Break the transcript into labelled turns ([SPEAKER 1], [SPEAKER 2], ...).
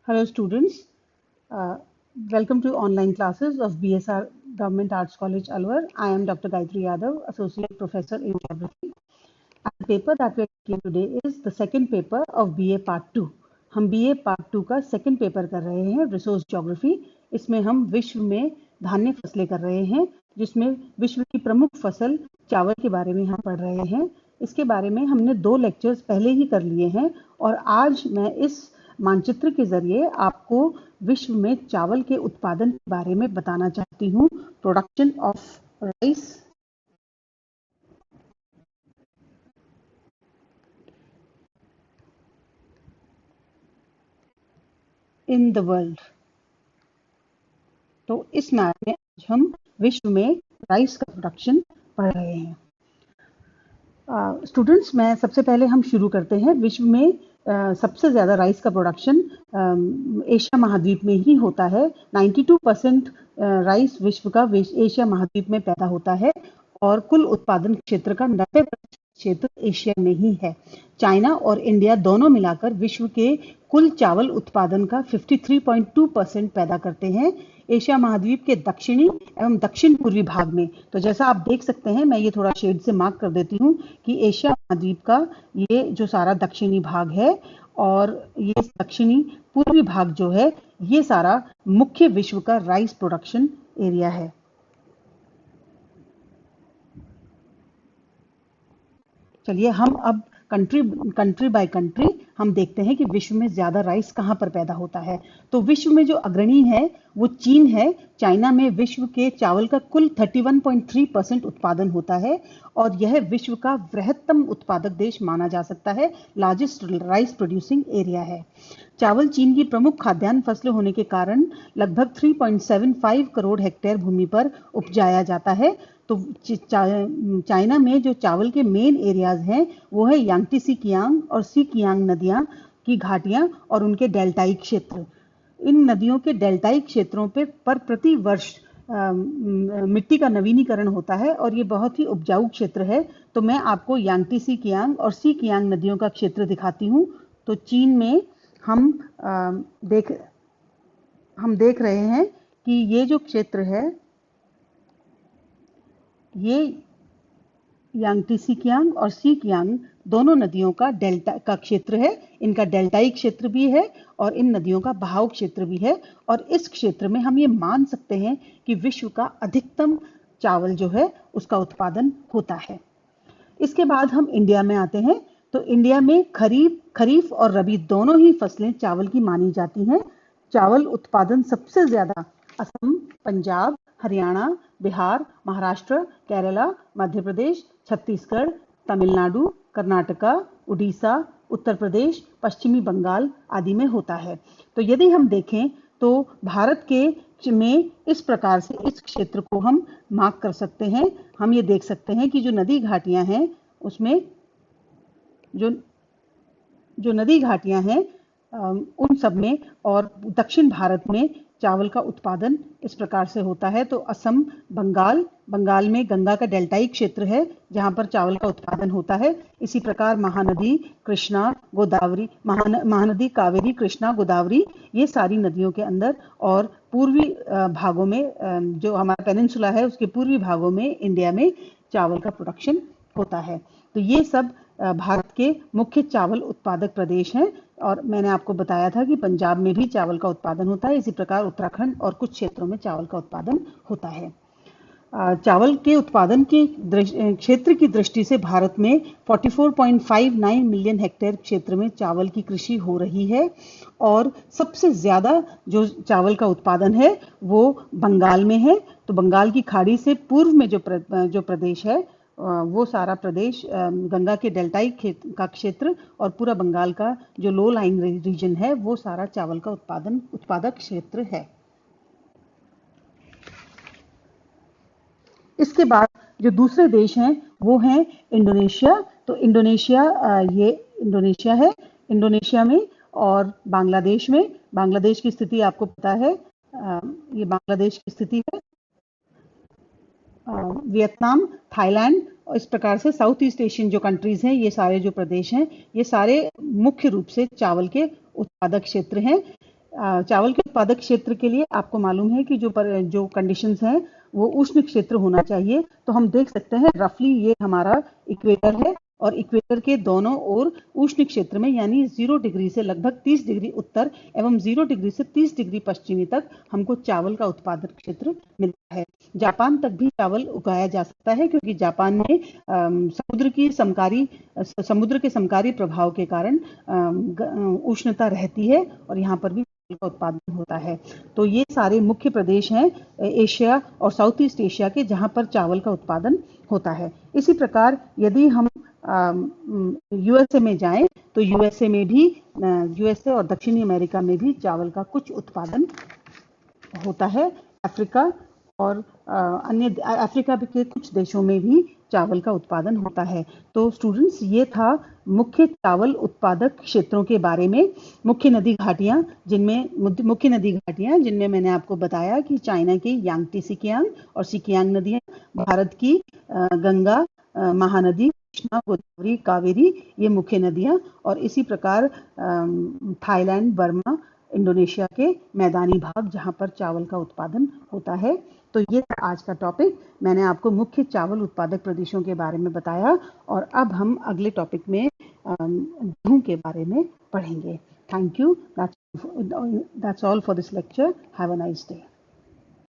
[SPEAKER 1] Hello students, uh, welcome to online classes of BSR Government Arts College Alwar. I am Dr. Gayatri Yadav, Associate Professor in Geography. And the paper that we are taking today is the second paper of BA Part 2. हम BA Part 2 का second paper कर रहे हैं Resource Geography. इसमें हम विश्व में धान्य फसलें कर रहे हैं, जिसमें विश्व की प्रमुख फसल चावल के बारे में हम पढ़ रहे हैं। इसके बारे में हमने 2 लेक्चर्स पहले ही कर लिए हैं और आज मैं इस मानचित्र के जरिए आपको विश्व में चावल के उत्पादन के बारे में बताना चाहती हूँ। Production of rice in the world. तो इस मैप में आज हम विश्व में राइस का प्रोडक्शन पढ़ रहे हैं। स्टूडेंट्स, मैं सबसे पहले हम शुरू करते हैं। विश्व में सबसे ज़्यादा राइस का प्रोडक्शन एशिया महाद्वीप में ही होता है। 92% राइस विश्व का एशिया महाद्वीप में पैदा होता है और कुल उत्पादन क्षेत्र का 90% क्षेत्र एशिया में ही है। चाइना और इंडिया दोनों मिलाकर विश्व के कुल चावल उत्पादन का 53.2% पैदा करते हैं एशिया महाद्वीप के दक्षिणी एवं दक्षिण पूर्वी भाग में। तो जैसा आप देख सकते हैं, मैं ये थोड़ा शेड से मार्क कर देती हूँ कि एशिया महाद्वीप का ये जो सारा दक्षिणी भाग है और ये दक्षिणी पूर्वी भाग जो है, ये सारा मुख्य विश्व का राइस प्रोडक्शन एरिया है। चलिए हम अब कंट्री बाय कंट्री हम देखते हैं कि विश्व में ज्यादा राइस कहाँ पर पैदा होता है। तो विश्व में जो अग्रणी है वो चीन है। चाइना में विश्व के चावल का कुल 31.3% उत्पादन होता है और यह विश्व का बृहत्तम उत्पादक देश माना जा सकता है। लार्जेस्ट राइस प्रोड्यूसिंग एरिया है। चावल चीन की प्रमुख खाद्यान्न फसल होने के कारण लगभग 3.75 करोड़ हेक्टेयर भूमि पर उपजाया जाता है। तो चाइना में जो चावल के मेन एरियाज हैं वो है यांगत्से सीकियांग और सीकियांग नदियां की घाटियां और उनके डेल्टाई क्षेत्र। इन नदियों के डेल्टाई क्षेत्रों पर प्रति वर्ष मिट्टी का नवीनीकरण होता है और ये बहुत ही उपजाऊ क्षेत्र है। तो मैं आपको यांगत्से सीकियांग और सीकियांग नदियों का क्षेत्र दिखाती हूँ। तो चीन में हम देख रहे हैं कि ये जो क्षेत्र है ये यांगत्से सीकियांग और सीकियांग दोनों नदियों का डेल्टा का क्षेत्र है। इनका डेल्टाई क्षेत्र भी है और इन नदियों का बहाव क्षेत्र भी है और इस क्षेत्र में हम ये मान सकते हैं कि विश्व का अधिकतम चावल जो है उसका उत्पादन होता है। इसके बाद हम इंडिया में आते हैं। तो इंडिया में खरीफ और रबी दोनों ही फसलें चावल की मानी जाती हैं। चावल उत्पादन सबसे ज्यादा असम, पंजाब, हरियाणा, बिहार, महाराष्ट्र, केरला, मध्य प्रदेश, छत्तीसगढ़, तमिलनाडु, कर्नाटका, उड़ीसा, उत्तर प्रदेश, पश्चिमी बंगाल आदि में होता है। तो यदि हम देखें तो भारत के में इस प्रकार से इस क्षेत्र को हम मार्क कर सकते हैं। हम ये देख सकते हैं कि जो नदी घाटियां हैं उसमें जो नदी घाटियां हैं उन सब में और दक्षिण भारत में चावल का उत्पादन इस प्रकार से होता है। तो असम, बंगाल में गंगा का डेल्टाई क्षेत्र है जहां पर चावल का उत्पादन होता है। इसी प्रकार महानदी कावेरी, कृष्णा, गोदावरी ये सारी नदियों के अंदर और पूर्वी भागों में जो हमारा पेनिनसुला है उसके पूर्वी भागों में इंडिया में चावल का प्रोडक्शन होता है। तो ये सब भारत के मुख्य चावल उत्पादक प्रदेश हैं और मैंने आपको बताया था कि पंजाब में भी चावल का उत्पादन होता है। इसी प्रकार उत्तराखंड और कुछ क्षेत्रों में चावल का उत्पादन होता है। चावल के उत्पादन के क्षेत्र की दृष्टि से भारत में 44.59 मिलियन हेक्टेयर क्षेत्र में चावल की कृषि हो रही है और सबसे ज्यादा जो चावल का उत्पादन है वो बंगाल में है। तो बंगाल की खाड़ी से पूर्व में जो प्रदेश है वो सारा प्रदेश गंगा के डेल्टाई का क्षेत्र और पूरा बंगाल का जो लो लाइंग रीजन है वो सारा चावल का उत्पादक क्षेत्र है। इसके बाद जो दूसरे देश हैं वो हैं इंडोनेशिया। तो इंडोनेशिया है। इंडोनेशिया में और बांग्लादेश में, बांग्लादेश की स्थिति आपको पता है, ये बांग्लादेश की स्थिति है। वियतनाम, थाईलैंड और इस प्रकार से साउथ ईस्ट एशियन जो कंट्रीज हैं, ये सारे जो प्रदेश हैं ये सारे मुख्य रूप से चावल के उत्पादक क्षेत्र हैं। चावल के उत्पादक क्षेत्र के लिए आपको मालूम है कि जो कंडीशंस हैं वो उष्ण क्षेत्र होना चाहिए। तो हम देख सकते हैं रफली ये हमारा इक्वेटर है और इक्वेटर के दोनों ओर उष्ण क्षेत्र में यानी 0 डिग्री से लगभग 30 डिग्री उत्तर एवं 0 डिग्री से 30 डिग्री पश्चिमी तक हमको चावल का उत्पादक क्षेत्र मिलता है। जापान तक भी चावल उगाया जा सकता है क्योंकि जापान में समुद्र के समकारी प्रभाव के कारण उष्णता रहती है और यहाँ पर भी का उत्पादन होता है। तो ये सारे मुख्य प्रदेश हैं एशिया और साउथ ईस्ट एशिया के जहां पर चावल का उत्पादन होता है। इसी प्रकार यदि हम यूएसए में जाएं तो यूएसए में भी यूएसए और दक्षिणी अमेरिका में भी चावल का कुछ उत्पादन होता है। अफ्रीका और अन्य अफ्रीका के कुछ देशों में भी चावल का उत्पादन होता है। तो स्टूडेंट्स ये था मुख्य चावल उत्पादक क्षेत्रों के बारे में। मुख्य नदी घाटियां जिनमें मैंने आपको बताया कि चाइना की यांगत्से सिकियांग और सिकियांग नदियां, भारत की गंगा महानदी, कृष्णा, गोदावरी, कावेरी, ये मुख्य नदियां, और इसी प्रकार थाईलैंड, बर्मा, इंडोनेशिया के मैदानी भाग जहां पर चावल का उत्पादन होता है। तो ये था आज का टॉपिक। मैंने आपको मुख्य चावल उत्पादक प्रदेशों के बारे में बताया और अब हम अगले टॉपिक में गेहूं के बारे में पढ़ेंगे। Thank you. That's all for this lecture. Have a nice day.